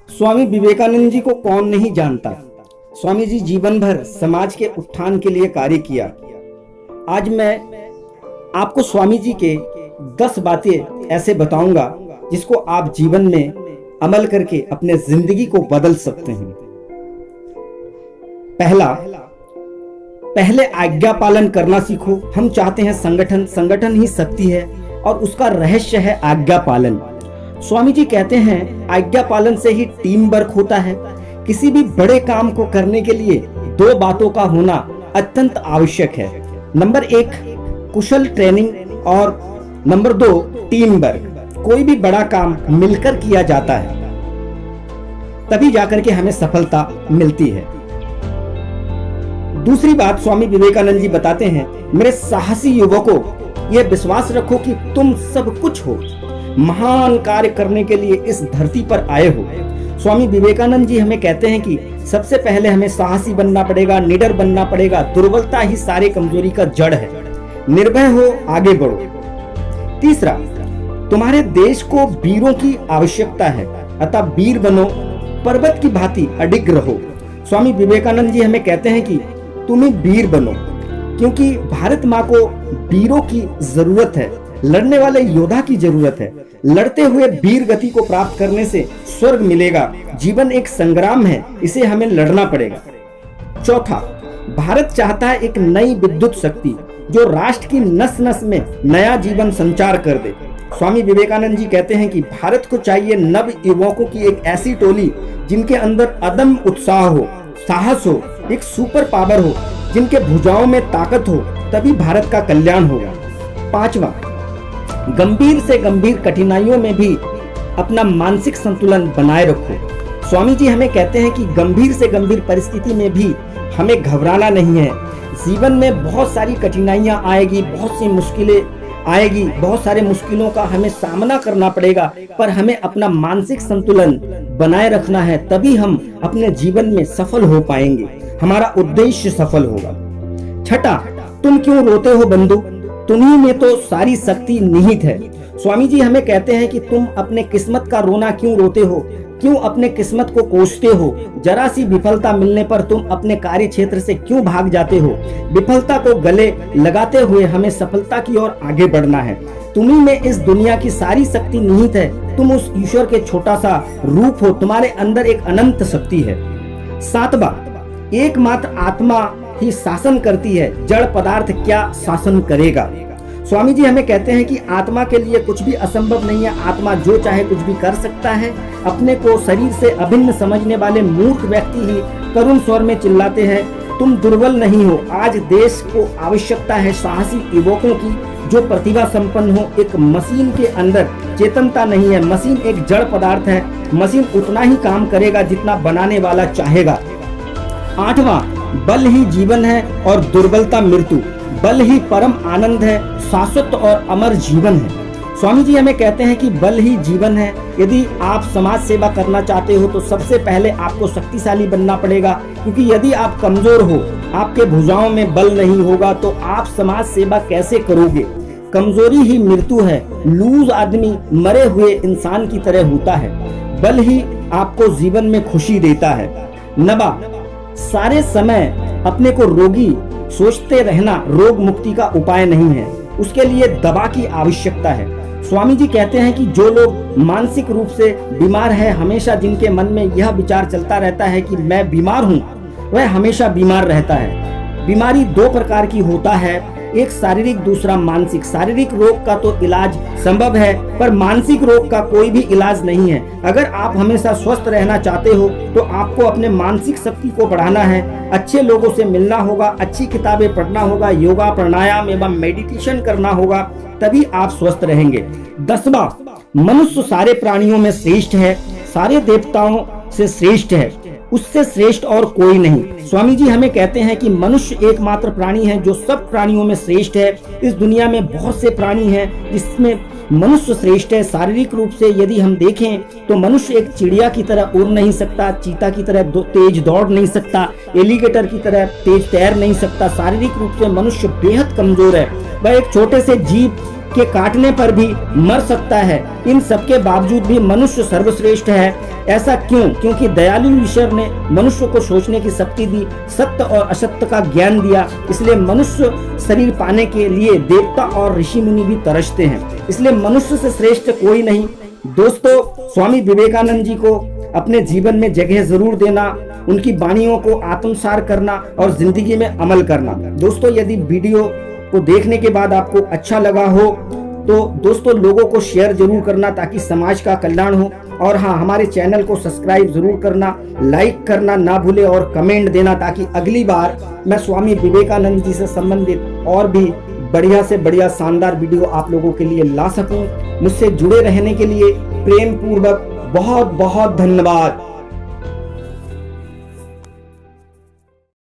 स्वामी विवेकानंद जी को कौन नहीं जानता। स्वामी जी जीवन भर समाज के उत्थान के लिए कार्य किया। आज मैं आपको स्वामी जी के 10 बातें ऐसे बताऊंगा जिसको आप जीवन में अमल करके अपने जिंदगी को बदल सकते हैं। पहले आज्ञा पालन करना सीखो। हम चाहते हैं संगठन ही शक्ति है और उसका रहस्य है आज्ञा पालन। स्वामी जी कहते हैं आज्ञा पालन से ही टीम वर्क होता है। किसी भी बड़े काम को करने के लिए 2 बातों का होना अत्यंत आवश्यक है। नंबर 1 कुशल ट्रेनिंग और नंबर 2 टीम वर्क। कोई भी बड़ा काम मिलकर किया जाता है तभी जाकर के हमें सफलता मिलती है। दूसरी बात स्वामी विवेकानंद जी बताते हैं, मेरे साहसी युवकों, यह विश्वास रखो कि तुम सब कुछ हो, महान कार्य करने के लिए इस धरती पर आए हो। स्वामी विवेकानंद जी हमें कहते हैं कि सबसे पहले हमें साहसी बनना पड़ेगा, निडर बनना पड़ेगा। दुर्बलता ही सारे कमजोरी का जड़ है। निर्भय हो, आगे बढ़ो। तीसरा, तुम्हारे देश को वीरों की आवश्यकता है, अतः वीर बनो, पर्वत की भांति अडिग रहो। स्वामी विवेकानंद जी हमें कहते हैं कि तुम्हें वीर बनो, क्योंकि भारत माँ को वीरों की जरूरत है, लड़ने वाले योद्धा की जरूरत है। लड़ते हुए वीर गति को प्राप्त करने से स्वर्ग मिलेगा। जीवन एक संग्राम है, इसे हमें लड़ना पड़ेगा। चौथा, भारत चाहता है एक नई विद्युत शक्ति जो राष्ट्र की नस नस में नया जीवन संचार कर दे। स्वामी विवेकानंद जी कहते हैं कि भारत को चाहिए नव युवकों की एक ऐसी टोली जिनके अंदर अदम्य उत्साह हो, साहस हो, एक सुपर पावर हो, जिनके भुजाओं में ताकत हो, तभी भारत का कल्याण होगा। पांचवा, गंभीर से गंभीर कठिनाइयों में भी अपना मानसिक संतुलन बनाए रखो। स्वामी जी हमें कहते हैं कि गंभीर से गंभीर परिस्थिति में भी हमें घबराना नहीं है। जीवन में बहुत सारी कठिनाइयां आएगी, बहुत सी मुश्किलें आएगी, बहुत सारे मुश्किलों का हमें सामना करना पड़ेगा, पर हमें अपना मानसिक संतुलन बनाए रखना है, तभी हम अपने जीवन में सफल हो पाएंगे, हमारा उद्देश्य सफल होगा। छठा, तुम क्यों रोते हो बंधु, तुम्ही में तो सारी शक्ति निहित है। स्वामी जी हमें कहते हैं कि तुम अपने किस्मत का रोना क्यों रोते हो, क्यों अपने किस्मत को कोसते हो। जरा सी विफलता मिलने पर तुम अपने कार्य क्षेत्र से क्यों भाग जाते हो। विफलता को गले लगाते हुए हमें सफलता की ओर आगे बढ़ना है। तुम्ही में इस दुनिया की सारी शक्ति निहित है। तुम उस ईश्वर के छोटा सा रूप हो, तुम्हारे अंदर एक अनंत शक्ति है। सातवां, एकमात्र आत्मा ही शासन करती है, जड़ पदार्थ क्या शासन करेगा। स्वामी जी हमें कहते हैं कि आत्मा के लिए कुछ भी असंभव नहीं है। आत्मा जो चाहे कुछ भी कर सकता है। अपने को शरीर से अभिन्न समझने वाले मूर्ख व्यक्ति ही करुण स्वर में चिल्लाते हैं, तुम दुर्बल नहीं हो। आज देश को आवश्यकता है साहसी युवकों की जो प्रतिभा संपन्न हो। एक मशीन के अंदर चेतनता नहीं है। मशीन एक जड़ पदार्थ है। मशीन उतना ही काम करेगा जितना बनाने वाला चाहेगा। आठवां, बल ही जीवन है और दुर्बलता मृत्यु। बल ही परम आनंद है, शाश्वत और अमर जीवन है। स्वामी जी हमें कहते हैं कि बल ही जीवन है। यदि आप समाज सेवा करना चाहते हो तो सबसे पहले आपको शक्तिशाली बनना पड़ेगा, क्योंकि यदि आप कमजोर हो, आपके भुजाओं में बल नहीं होगा तो आप समाज सेवा कैसे करोगे। कमजोरी ही मृत्यु है। लूज आदमी मरे हुए इंसान की तरह होता है। बल ही आपको जीवन में खुशी देता है। नवा, सारे समय अपने को रोगी सोचते रहना रोग मुक्ति का उपाय नहीं है, उसके लिए दवा की आवश्यकता है। स्वामी जी कहते हैं कि जो लोग मानसिक रूप से बीमार है, हमेशा जिनके मन में यह विचार चलता रहता है कि मैं बीमार हूँ, वह हमेशा बीमार रहता है। बीमारी 2 प्रकार की होता है, एक शारीरिक, दूसरा मानसिक। शारीरिक रोग का तो इलाज संभव है, पर मानसिक रोग का कोई भी इलाज नहीं है। अगर आप हमेशा स्वस्थ रहना चाहते हो तो आपको अपने मानसिक शक्ति को बढ़ाना है। अच्छे लोगों से मिलना होगा, अच्छी किताबें पढ़ना होगा, योगा प्राणायाम एवं मेडिटेशन करना होगा, तभी आप स्वस्थ रहेंगे। 10वां, मनुष्य सारे प्राणियों में श्रेष्ठ है, सारे देवताओं से श्रेष्ठ है, उससे श्रेष्ठ और कोई नहीं। स्वामी जी हमें कहते हैं कि मनुष्य एकमात्र प्राणी है जो सब प्राणियों में श्रेष्ठ है। इस दुनिया में बहुत से प्राणी हैं जिसमें मनुष्य श्रेष्ठ है। शारीरिक रूप से यदि हम देखें तो मनुष्य एक चिड़िया की तरह उड़ नहीं सकता, चीता की तरह तेज दौड़ नहीं सकता, एलिगेटर की तरह तेज तैर नहीं सकता। शारीरिक रूप से मनुष्य बेहद कमजोर है। वह एक छोटे से जीव के काटने पर भी मर सकता है, इन सब के बावजूद भी मनुष्य सर्वश्रेष्ठ है। ऐसा क्यों? क्योंकि दयालु ईश्वर ने मनुष्य को सोचने की शक्ति दी, सत्य और असत्य का ज्ञान दिया। इसलिए मनुष्य शरीर पाने के लिए देवता और ऋषि मुनि भी तरसते हैं। इसलिए मनुष्य से श्रेष्ठ कोई नहीं। दोस्तों, स्वामी विवेकानंद जी को अपने जीवन में जगह जरूर देना, उनकी वाणियों को आत्मसार करना और जिंदगी में अमल करना। दोस्तों, यदि वीडियो को देखने के बाद आपको अच्छा लगा हो तो दोस्तों लोगों को शेयर जरूर करना ताकि समाज का कल्याण हो। और हाँ, हमारे चैनल को सब्सक्राइब जरूर करना, लाइक करना ना भूले और कमेंट देना ताकि अगली बार मैं स्वामी विवेकानंद जी से संबंधित और भी बढ़िया से बढ़िया शानदार वीडियो आप लोगों के लिए ला सकूं। मुझसे जुड़े रहने के लिए प्रेम पूर्वक बहुत बहुत धन्यवाद।